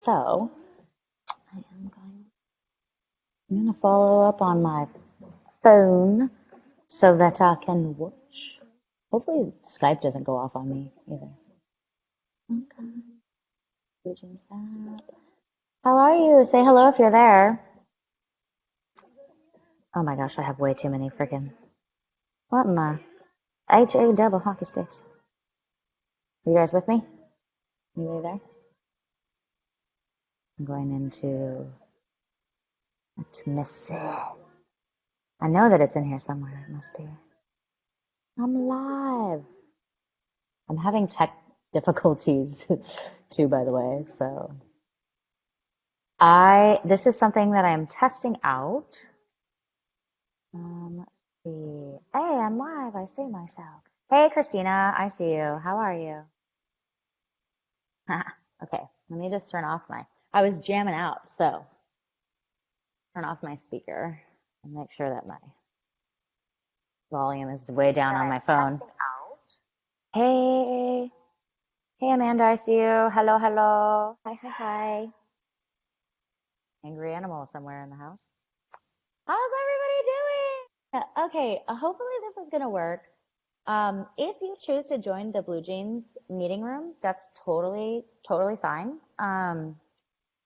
So I'm going to follow up on my phone so that I can watch. Hopefully Skype doesn't go off on me either. Okay. Regions app. How are you? Say hello if you're there. Oh my gosh, I have way too many freaking. What in the HA double hockey sticks? Are you guys with me? You there? I'm going into. Let's miss it. I know that it's in here somewhere. It must be. I'm live. I'm having tech difficulties too, by the way. So this is something that I'm testing out. Let's see. Hey, I'm live. I see myself. Hey, Christina, I see you. How are you? Okay, let me just turn off I was jamming out, so turn off my speaker and make sure that my volume is way down on my phone. Hey, hey, Amanda, I see you. Hello, hello. Hi, hi, hi. Angry animal somewhere in the house. How's everybody doing? Okay, hopefully this is gonna work. If you choose to join the Blue Jeans meeting room, that's totally fine.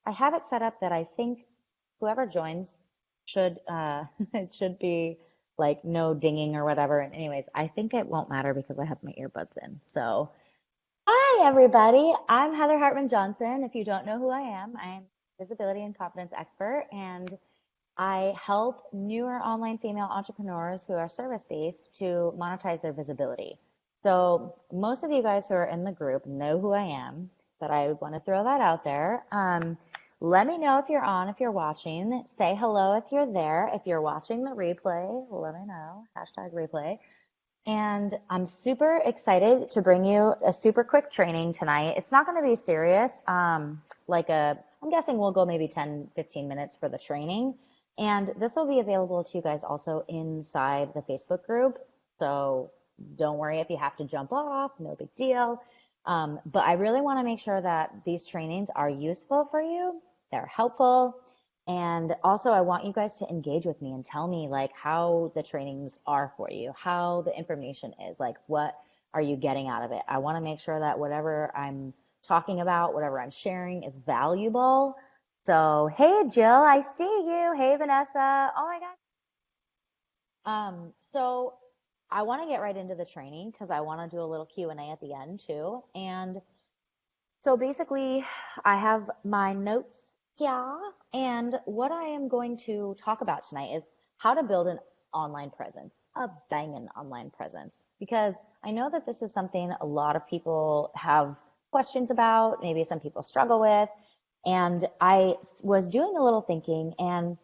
I have it set up that I think whoever joins should it should be like no dinging or whatever. And anyways, I think it won't matter because I have my earbuds in. So, hi everybody. I'm Heather Hartman Johnson. If you don't know who I am a visibility and confidence expert, and I help newer online female entrepreneurs who are service-based to monetize their visibility. So most of you guys who are in the group know who I am, but I want to throw that out there. Let me know if you're on, if you're watching. Say hello if you're there. If you're watching the replay, let me know. Hashtag replay. And I'm super excited to bring you a super quick training tonight. It's not going to be serious. I'm guessing we'll go maybe 10, 15 minutes for the training. And this will be available to you guys also inside the Facebook group. So don't worry if you have to jump off, no big deal. But I really want to make sure that these trainings are useful for you. They're helpful. And also, I want you guys to engage with me and tell me like how the trainings are for you, how the information is, like what are you getting out of it? I want to make sure that whatever I'm talking about, whatever I'm sharing is valuable. So, hey, Jill, I see you. Hey, Vanessa. Oh my God. So I want to get right into the training because I want to do a little Q&A at the end too. And so basically, I have my notes here, and what I am going to talk about tonight is how to build an online presence, a banging online presence, because I know that this is something a lot of people have questions about, maybe some people struggle with, and I was doing a little thinking, and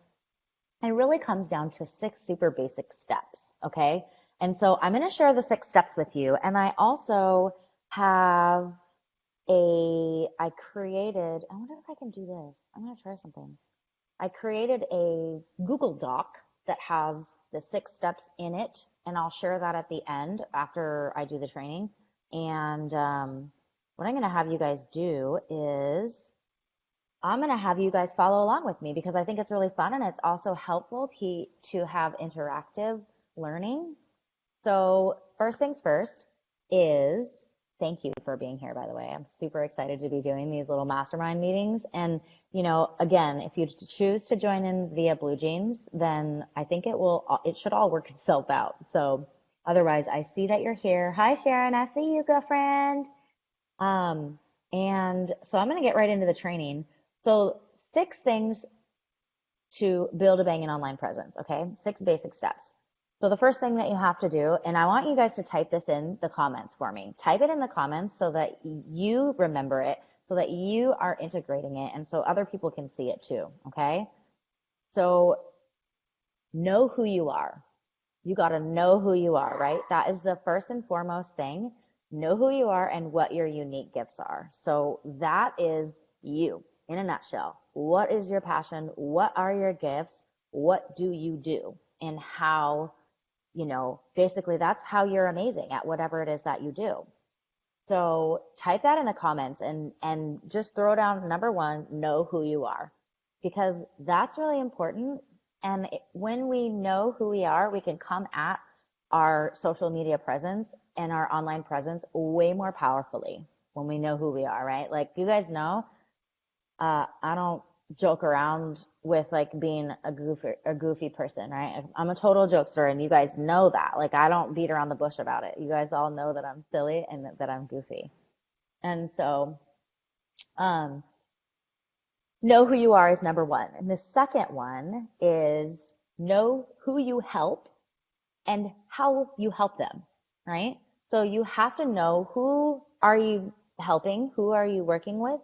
it really comes down to 6 super basic steps, okay? And so I'm going to share the 6 steps with you, and I also have I created, I wonder if I can do this. I'm going to try something. I created a Google Doc that has the 6 steps in it, and I'll share that at the end after I do the training. And what I'm going to have you guys do is I'm going to have you guys follow along with me because I think it's really fun and it's also helpful to have interactive learning. So first things first is thank you for being here, by the way. I'm super excited to be doing these little mastermind meetings. And, again, if you choose to join in via Blue Jeans, then I think it should all work itself out. So otherwise, I see that you're here. Hi, Sharon. I see you, girlfriend. And so I'm going to get right into the training. So 6 things to build a banging online presence, okay? 6 basic steps. So the first thing that you have to do, and I want you guys to type this in the comments for me. Type it in the comments so that you remember it, so that you are integrating it, and so other people can see it too, okay? So know who you are. You got to know who you are, right? That is the first and foremost thing. Know who you are and what your unique gifts are. So that is you in a nutshell. What is your passion? What are your gifts? What do you do? And how, basically that's how you're amazing at whatever it is that you do. So type that in the comments and just throw down number one, know who you are, because that's really important. And when we know who we are, we can come at our social media presence and our online presence way more powerfully when we know who we are, right? Like you guys know, I don't joke around with like being a goofy person, right? I'm a total jokester, and you guys know that. Like I don't beat around the bush about it. You guys all know that I'm silly and that I'm goofy. And so, um, know who you are is number one. And the second one is know who you help and how you help them, right? So you have to know who are you helping, who are you working with,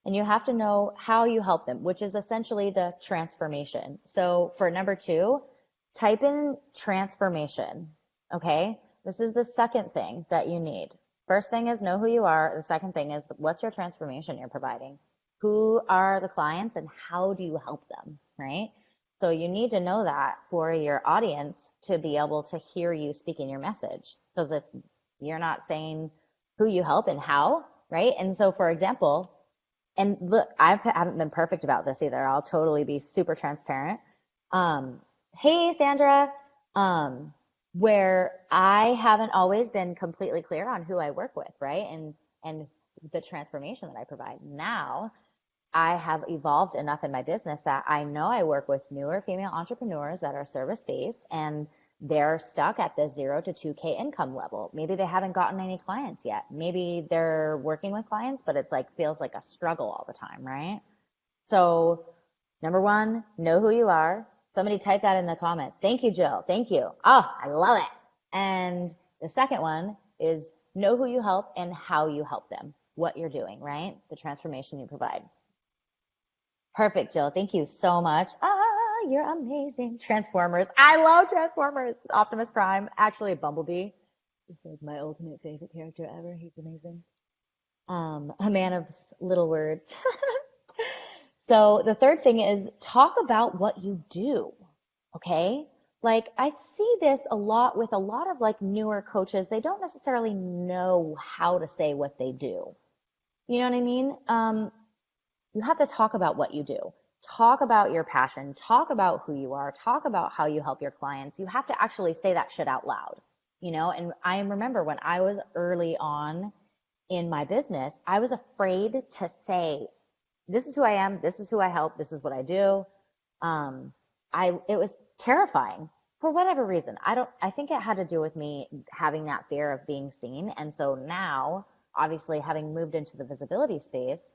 and you have to know how you help them, which is essentially the transformation. So for number two, type in transformation, okay? This is the second thing that you need. First thing is know who you are. The second thing is what's your transformation you're providing? Who are the clients and how do you help them, right? So you need to know that for your audience to be able to hear you speaking your message. Because if you're not saying who you help and how, right? And so, for example, and look, I haven't been perfect about this either. I'll totally be super transparent. Hey, Sandra, where I haven't always been completely clear on who I work with, right? And the transformation that I provide. Now, I have evolved enough in my business that I know I work with newer female entrepreneurs that are service-based and they're stuck at the 0 to 2K income level. Maybe they haven't gotten any clients yet. Maybe they're working with clients, but it's like feels like a struggle all the time, right? So number one, know who you are. Somebody type that in the comments. Thank you, Jill. Thank you. Oh, I love it. And the second one is know who you help and how you help them, what you're doing, right? The transformation you provide. Perfect, Jill. Thank you so much. You're amazing. Transformers. I love Transformers. Optimus Prime. Actually, Bumblebee. He's like my ultimate favorite character ever. He's amazing. A man of little words. So the third thing is talk about what you do. Okay? Like I see this a lot with a lot of like newer coaches. They don't necessarily know how to say what they do. You know what I mean? You have to talk about what you do. Talk about your passion. Talk about who you are. Talk about how you help your clients. You have to actually say that shit out loud, you know? And I remember when I was early on in my business, I was afraid to say, this is who I am. This is who I help. This is what I do. It was terrifying for whatever reason. I think it had to do with me having that fear of being seen. And so now, obviously having moved into the visibility space,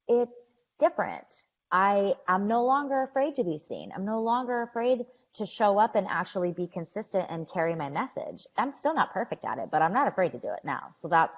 it's different. I'm no longer afraid to be seen. I'm no longer afraid to show up and actually be consistent and carry my message. I'm still not perfect at it, but I'm not afraid to do it now. So that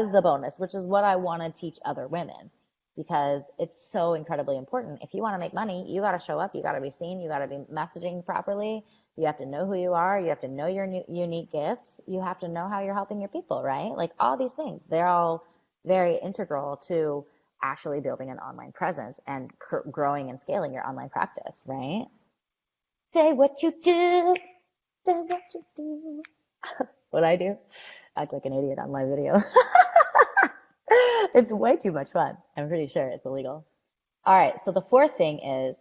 is the bonus, which is what I want to teach other women because it's so incredibly important. If you want to make money, you got to show up, you got to be seen, you got to be messaging properly. You have to know who you are, you have to know your unique gifts, you have to know how you're helping your people, right? Like all these things, they're all very integral to actually building an online presence and growing and scaling your online practice, right? Say what you do. Say what you do. What I do? Act like an idiot on my video. It's way too much fun. I'm pretty sure it's illegal. All right. So the fourth thing is,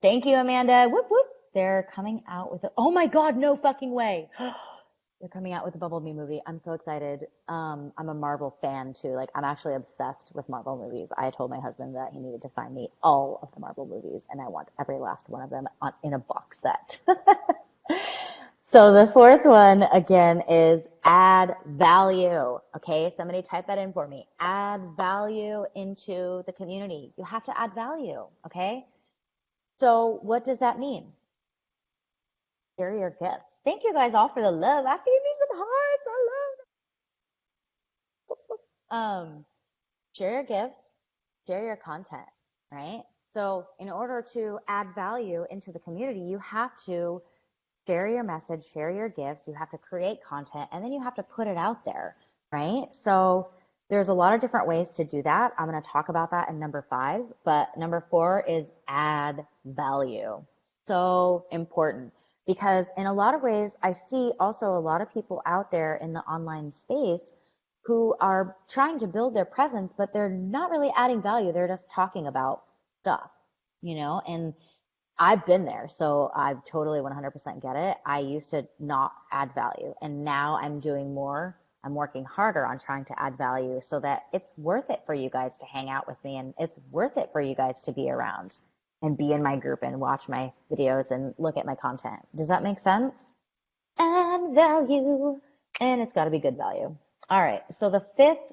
thank you, Amanda. Whoop, whoop. They're coming out with oh my God, no fucking way. They're coming out with a Bumblebee movie. I'm so excited. I'm a Marvel fan too. Like I'm actually obsessed with Marvel movies. I told my husband that he needed to find me all of the Marvel movies and I want every last one of them in a box set. So the fourth one again is add value. Okay, somebody type that in for me. Add value into the community. You have to add value. Okay. So what does that mean? Share your gifts. Thank you guys all for the love. I see me some hearts. I love them. Share your gifts, share your content, right? So in order to add value into the community, you have to share your message, share your gifts, you have to create content, and then you have to put it out there, right? So there's a lot of different ways to do that. I'm going to talk about that in number 5, but number 4 is add value. So important. Because in a lot of ways, I see also a lot of people out there in the online space who are trying to build their presence, but they're not really adding value. They're just talking about stuff, and I've been there, so I totally 100% get it. I used to not add value, and now I'm doing more. I'm working harder on trying to add value so that it's worth it for you guys to hang out with me, and it's worth it for you guys to be around and be in my group and watch my videos and look at my content. Does that make sense? Add value, and it's got to be good value. All right, so the fifth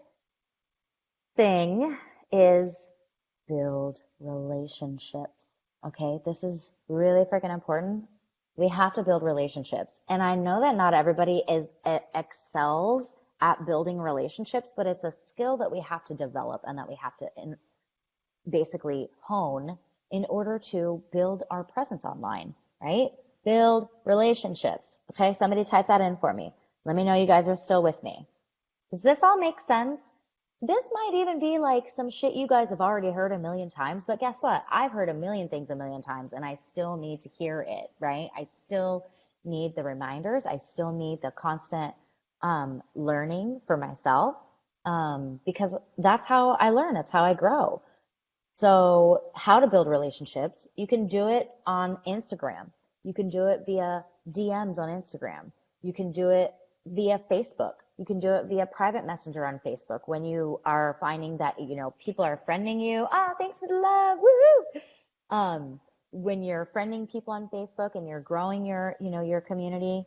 thing is build relationships. Okay, this is really freaking important. We have to build relationships. And I know that not everybody excels at building relationships, but it's a skill that we have to develop and that we have to basically hone in order to build our presence online, right? Build relationships. Okay, somebody type that in for me. Let me know you guys are still with me. Does this all make sense? This might even be like some shit you guys have already heard a million times, but guess what? I've heard a million things a million times and I still need to hear it, right? I still need the reminders. I still need the constant learning for myself because that's how I learn. That's how I grow. So how to build relationships? You can do it on Instagram. You can do it via DMs on Instagram. You can do it via Facebook. You can do it via private messenger on Facebook when you are finding that, people are friending you. Ah, thanks for the love. Woohoo! When you're friending people on Facebook and you're growing your community,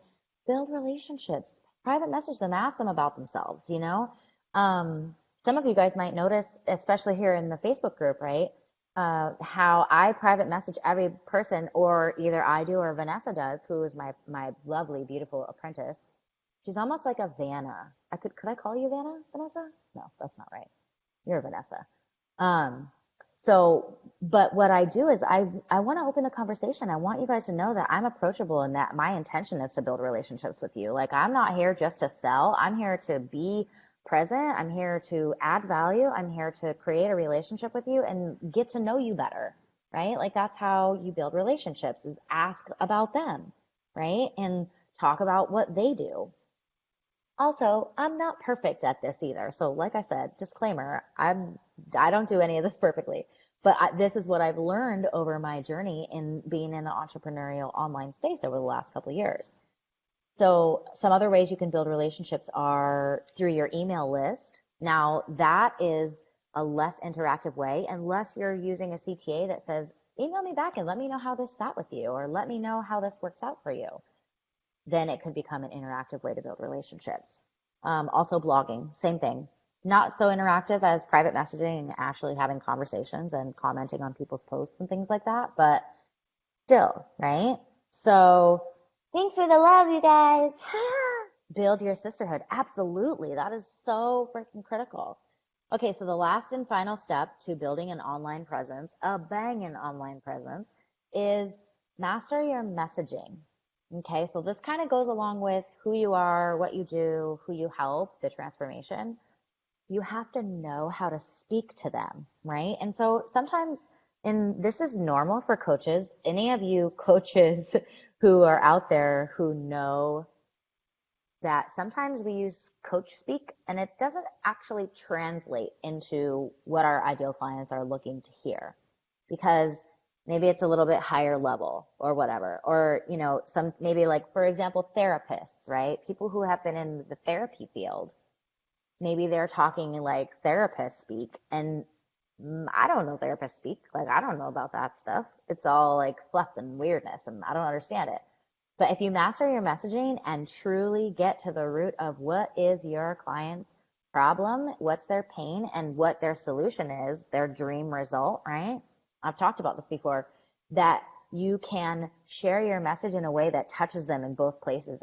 build relationships. Private message them, ask them about themselves. Some of you guys might notice, especially here in the Facebook group, right? How I private message every person, or either I do or Vanessa does, who is my lovely, beautiful apprentice. She's almost like a Vanna. Could I call you Vanna, Vanessa? No, that's not right. You're Vanessa. But what I do is I want to open the conversation. I want you guys to know that I'm approachable and that my intention is to build relationships with you. Like, I'm not here just to sell. I'm here to be present. I'm here to add value. I'm here to create a relationship with you and get to know you better, right? Like, that's how you build relationships, is ask about them, right? And talk about what they do. Also, I'm not perfect at this either. So like I said, disclaimer, I don't do any of this perfectly, but this is what I've learned over my journey in being in the entrepreneurial online space over the last couple of years. So some other ways you can build relationships are through your email list. Now, that is a less interactive way, unless you're using a CTA that says, email me back and let me know how this sat with you, or let me know how this works out for you. Then it could become an interactive way to build relationships. Also blogging, same thing. Not so interactive as private messaging and actually having conversations and commenting on people's posts and things like that, but still, right? So thanks for the love, you guys. Build your sisterhood. Absolutely. That is so freaking critical. Okay, so the last and final step to building an online presence, a bangin' online presence, is master your messaging. Okay, so this kind of goes along with who you are, what you do, who you help, the transformation. You have to know how to speak to them, right? And so sometimes, and this is normal for coaches, any of you coaches who are out there who know that sometimes we use coach speak and it doesn't actually translate into what our ideal clients are looking to hear, because maybe it's a little bit higher level or whatever, or some, maybe, like, for example, therapists, right? People who have been in the therapy field, maybe they're talking like therapist speak, and I don't know therapist speak. Like, I don't know about that stuff. It's all like fluff and weirdness, and I don't understand it. But if you master your messaging and truly get to the root of what is your client's problem, what's their pain, and what their solution is, their dream result, right? I've talked about this before, that you can share your message in a way that touches them in both places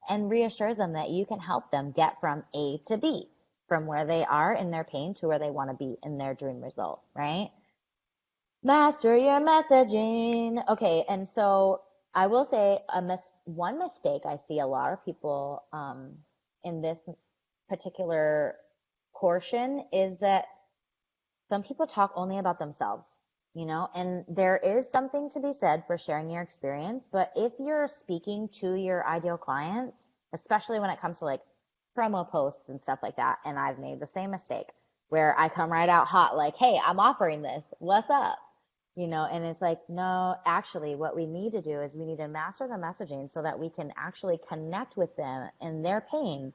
and reassures them that you can help them get from A to B, from where they are in their pain to where they want to be in their dream result, right? Master your messaging. Okay, and so I will say one mistake I see a lot of people in this particular portion is that some people talk only about themselves, and there is something to be said for sharing your experience. But if you're speaking to your ideal clients, especially when it comes to like promo posts and stuff like that. And I've made the same mistake where I come right out hot, like, hey, I'm offering this. What's up? And it's like, no, actually, what we need to do is we need to master the messaging so that we can actually connect with them in their pain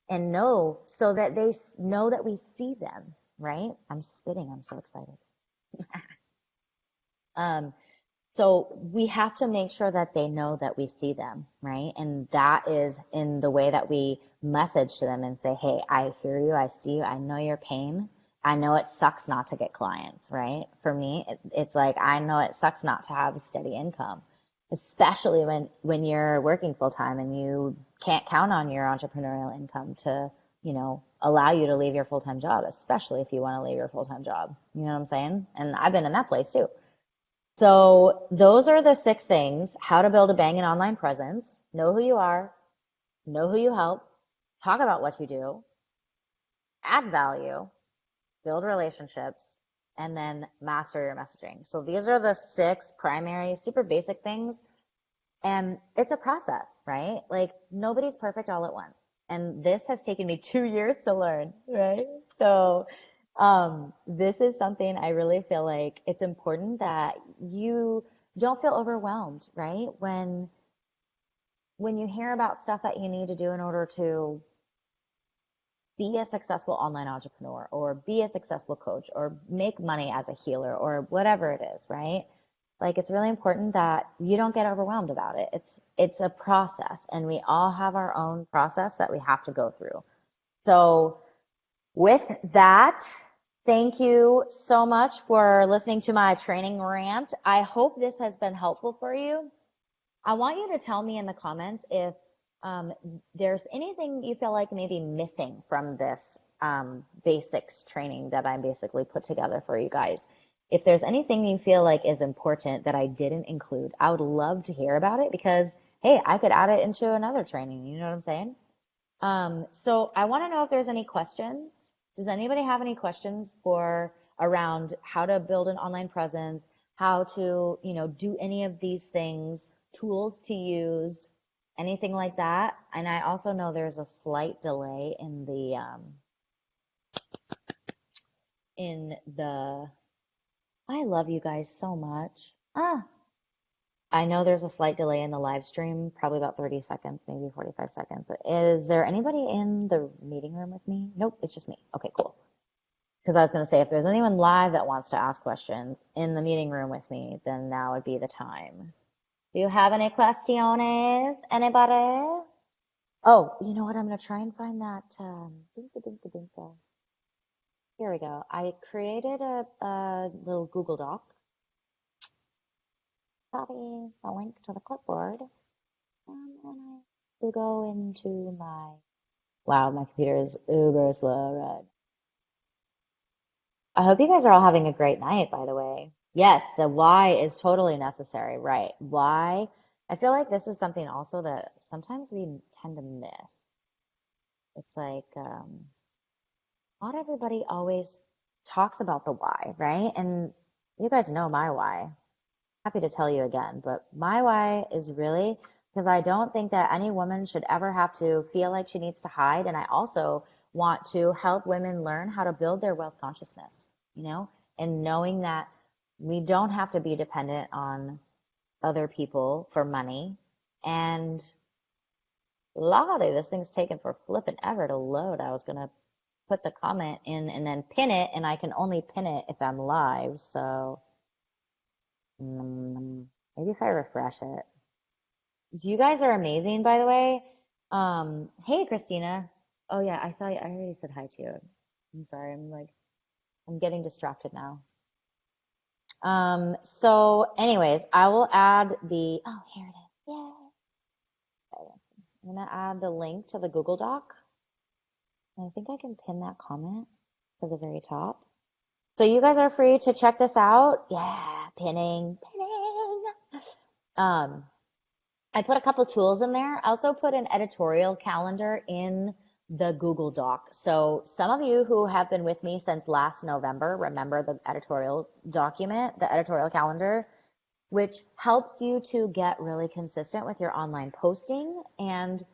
and know so that they know that we see them, right? I'm spitting. I'm so excited. Um, so we have to make sure that they know that we see them, right? And that is in the way that we message to them and say, hey, I hear you, I see you, I know your pain. I know it sucks not to get clients, right? For me, it's like, I know it sucks not to have a steady income, especially when you're working full time and you can't count on your entrepreneurial income to, allow you to leave your full-time job, especially if you want to leave your full-time job. You know what I'm saying? And I've been in that place too. So those are the 6 things: how to build a banging online presence, know who you are, know who you help, talk about what you do, add value, build relationships, and then master your messaging. So these are the 6 primary, super basic things. And it's a process, right? Like nobody's perfect all at once. And this has taken me 2 years to learn, right? So this is something I really feel like it's important that you don't feel overwhelmed, right? When you hear about stuff that you need to do in order to be a successful online entrepreneur or be a successful coach or make money as a healer or whatever it is, right? Like it's really important that you don't get overwhelmed about it. It's a process, and we all have our own process that we have to go through. So with that, thank you so much for listening to my training rant. I hope this has been helpful for you. I want you to tell me in the comments if there's anything you feel like maybe missing from this basics training that I basically put together for you guys. If there's anything you feel like is important that I didn't include, I would love to hear about it because, hey, I could add it into another training. You know what I'm saying? So I want to know if there's any questions. Does anybody have any questions for around how to build an online presence, how to, do any of these things, tools to use, anything like that? And I also know there's a slight delay in the I love you guys so much. I know there's a slight delay in the live stream, probably about 30 seconds, maybe 45 seconds. Is there anybody in the meeting room with me? Nope, it's just me. Okay, cool. Because I was going to say, if there's anyone live that wants to ask questions in the meeting room with me, then now would be the time. Do you have any questions? Anybody? Oh, you know what? I'm going to try and find that. Dinka, dinka, dinka. Here we go. I created a little Google Doc. Copy the link to the clipboard. And then I will go into wow, my computer is uber slow, right? I hope you guys are all having a great night, by the way. Yes, the why is totally necessary, right? Why? I feel like this is something also that sometimes we tend to miss. It's like, not everybody always talks about the why, right? And you guys know my why. Happy to tell you again, but my why is really because I don't think that any woman should ever have to feel like she needs to hide. And I also want to help women learn how to build their wealth consciousness, and knowing that we don't have to be dependent on other people for money. And Lottie, this thing's taken for flipping ever to load. I was going to put the comment in and then pin it, and I can only pin it if I'm live. So maybe if I refresh it. You guys are amazing, by the way. Hey, Christina. Oh yeah, I saw you. I already said hi to you. I'm sorry. I'm getting distracted now. So anyways, I will add oh, here it is. Yay. Okay. I'm gonna add the link to the Google Doc. And I think I can pin that comment to the very top. So you guys are free to check this out. Yeah, pinning. I put a couple tools in there. I also put an editorial calendar in the Google Doc. So some of you who have been with me since last November remember the editorial document, the editorial calendar, which helps you to get really consistent with your online posting and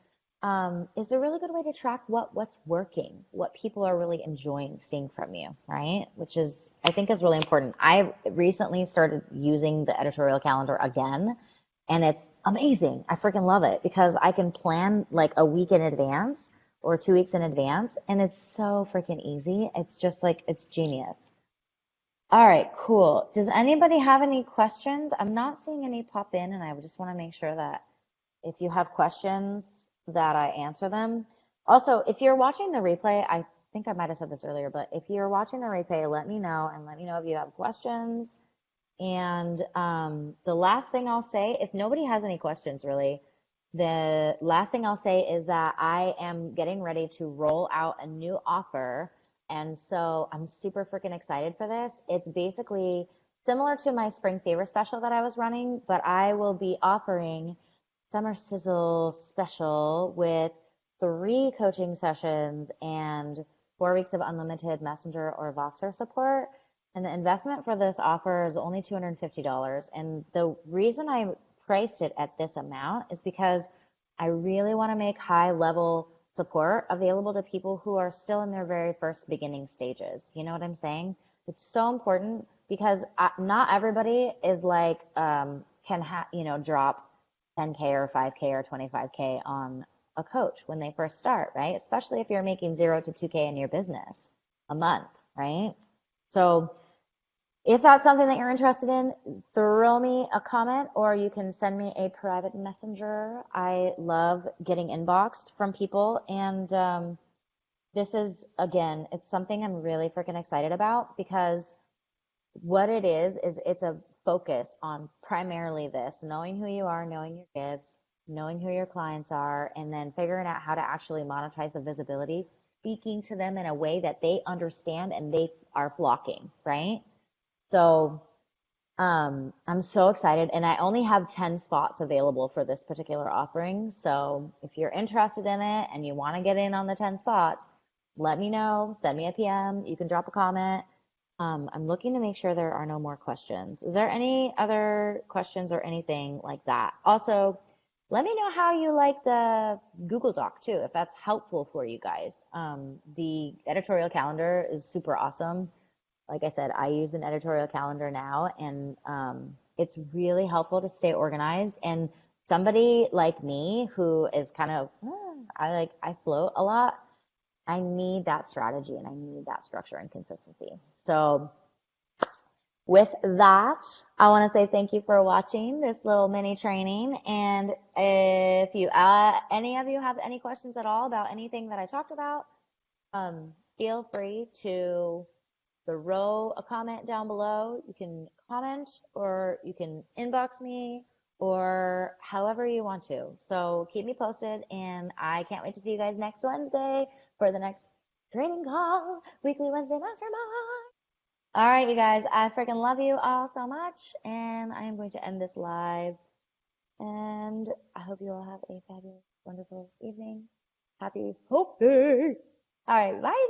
is a really good way to track what's working, what people are really enjoying seeing from you, right? Which is, I think, is really important. I recently started using the editorial calendar again, and it's amazing. I freaking love it because I can plan like a week in advance or 2 weeks in advance, and it's so freaking easy. It's just like it's genius. All right, cool. Does anybody have any questions? I'm not seeing any pop in, and I just want to make sure that if you have questions that I answer them. Also, if you're watching the replay, I think I might have said this earlier, but if you're watching the replay, let me know and let me know if you have questions. And the last thing I'll say, if nobody has any questions really, the last thing I'll say is that I am getting ready to roll out a new offer. And so I'm super freaking excited for this. It's basically similar to my spring favor special that I was running, but I will be offering Summer Sizzle special with 3 coaching sessions and 4 weeks of unlimited Messenger or Voxer support. And the investment for this offer is only $250. And the reason I priced it at this amount is because I really want to make high level support available to people who are still in their very first beginning stages. You know what I'm saying? It's so important because not everybody is like, drop 10K or 5K or 25K on a coach when they first start, right? Especially if you're making 0 to 2K in your business a month, right? So if that's something that you're interested in, throw me a comment or you can send me a private messenger. I love getting inboxed from people. And this is, again, it's something I'm really freaking excited about because what it is it's a focus on primarily this, knowing who you are, knowing your gifts, knowing who your clients are, and then figuring out how to actually monetize the visibility, speaking to them in a way that they understand and they are flocking, right? So I'm so excited, and I only have 10 spots available for this particular offering. So if you're interested in it and you want to get in on the 10 spots, let me know, send me a PM, you can drop a comment. I'm looking to make sure there are no more questions. Is there any other questions or anything like that? Also, let me know how you like the Google Doc too, if that's helpful for you guys. The editorial calendar is super awesome. Like I said, I use an editorial calendar now, and it's really helpful to stay organized. And somebody like me who is kind of, I float a lot. I need that strategy and I need that structure and consistency. So with that, I want to say thank you for watching this little mini training. And if you, any of you have any questions at all about anything that I talked about, feel free to throw a comment down below. You can comment or you can inbox me or however you want to. So keep me posted, and I can't wait to see you guys next Wednesday for the next training call, weekly Wednesday mastermind. All right, you guys, I freaking love you all so much, and I am going to end this live. And I hope you all have a fabulous, wonderful evening. Happy Hope Day. All right, bye, guys.